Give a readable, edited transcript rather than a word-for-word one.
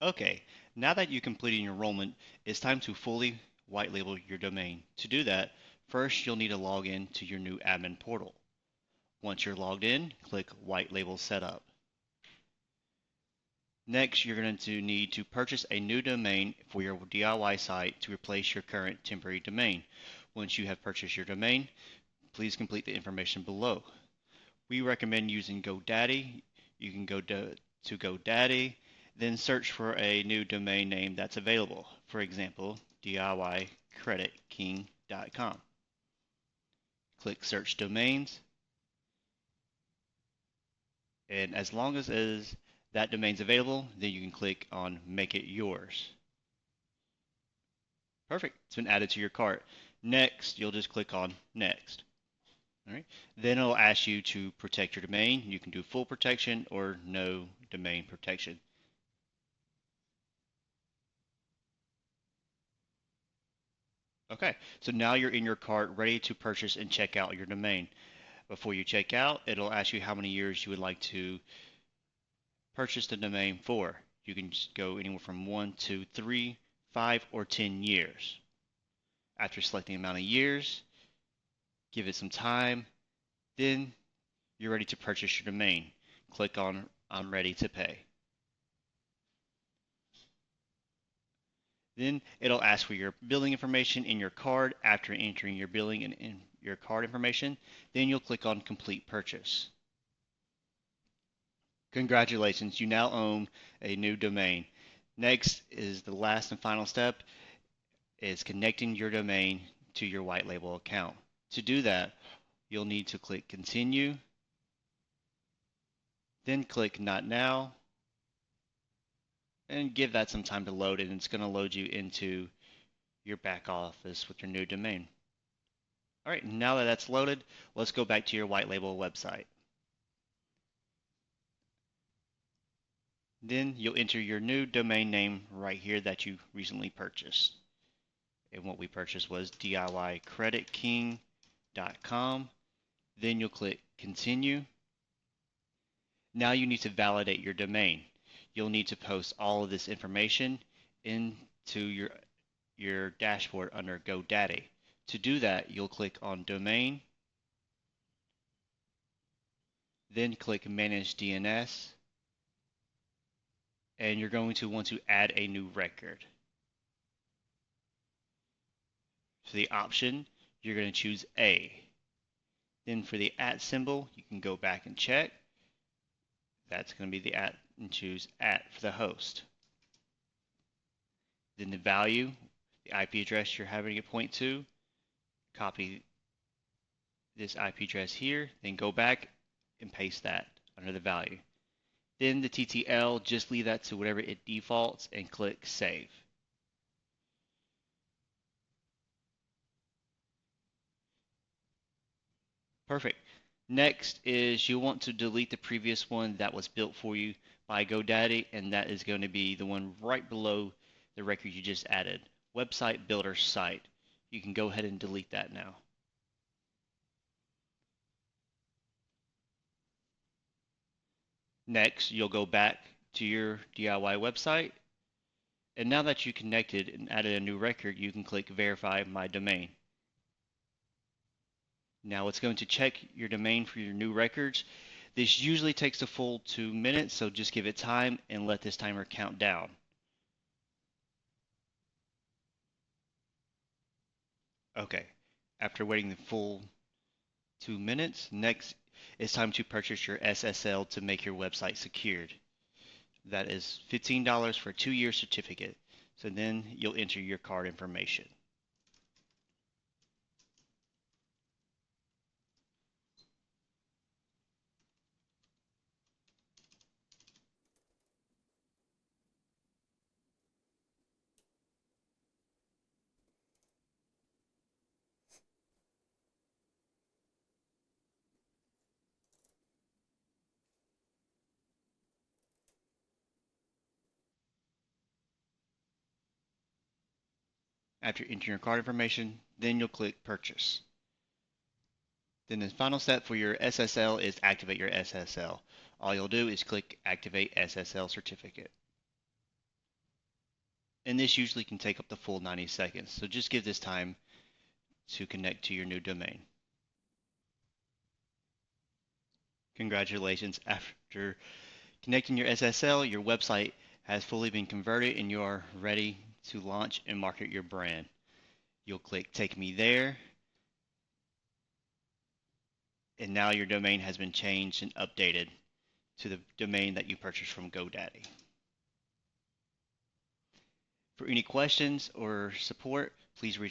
Okay, now that you completed your enrollment, it's time to fully white label your domain. To do that, first you'll need to log in to your new admin portal. Once you're logged in, click White Label Setup. Next, you're going to need to purchase a new domain for your DIY site to replace your current temporary domain. Once you have purchased your domain, please complete the information below. We recommend using GoDaddy. You can go to GoDaddy, then search for a new domain name that's available. For example, DIYCreditKing.com. Click Search Domains, and as long as that domain's available, then you can click on Make It Yours. Perfect. It's been added to your cart. Next, you'll just click on Next. All right. Then it'll ask you to protect your domain. You can do full protection or no domain protection. Okay, so now you're in your cart ready to purchase and check out your domain. Before you check out, it'll ask you how many years you would like to purchase the domain for. You can just go anywhere from 1, 2, 3, 5, or 10 years. After selecting the amount of years, give it some time, then you're ready to purchase your domain. Click on I'm ready to pay. Then it'll ask for your billing information in your card. After entering your billing and in your card information, then you'll click on complete purchase. Congratulations, you now own a new domain. Next is the last and final step, is connecting your domain to your white label account. To do that, you'll need to click continue, then click not now, and give that some time to load, and it's going to load you into your back office with your new domain. All right, now that that's loaded, let's go back to your white label website. Then you'll enter your new domain name right here that you recently purchased. And what we purchased was DIYCreditKing.com. Then you'll click continue. Now you need to validate your domain. You'll need to post all of this information into your dashboard under GoDaddy. To do that, you'll click on Domain, then click Manage DNS, and you're going to want to add a new record. For the option, you're going to choose A. Then for the @ symbol, you can go back and check. That's going to be the @ and choose @ for the host. Then the value, the IP address you're having it point to, copy this IP address here, then go back and paste that under the value. Then the TTL, just leave that to whatever it defaults and click Save. Perfect. Next is you want to delete the previous one that was built for you by GoDaddy, and that is going to be the one right below the record you just added, Website Builder Site. You can go ahead and delete that now. Next, you'll go back to your DIY website, and now that you connected and added a new record, you can click Verify My Domain. Now it's going to check your domain for your new records. This usually takes a full 2 minutes, so just give it time and let this timer count down. Okay, after waiting the full 2 minutes, next it's time to purchase your SSL to make your website secured. That is $15 for a 2-year certificate. So then you'll enter your card information. After entering your card information, then you'll click Purchase. Then the final step for your SSL is activate your SSL. All you'll do is click Activate SSL Certificate. and this usually can take up the full 90 seconds. So just give this time to connect to your new domain. Congratulations, after connecting your SSL, your website has fully been converted and you are ready to launch and market your brand. You'll click Take Me There, and now your domain has been changed and updated to the domain that you purchased from GoDaddy. For any questions or support, please reach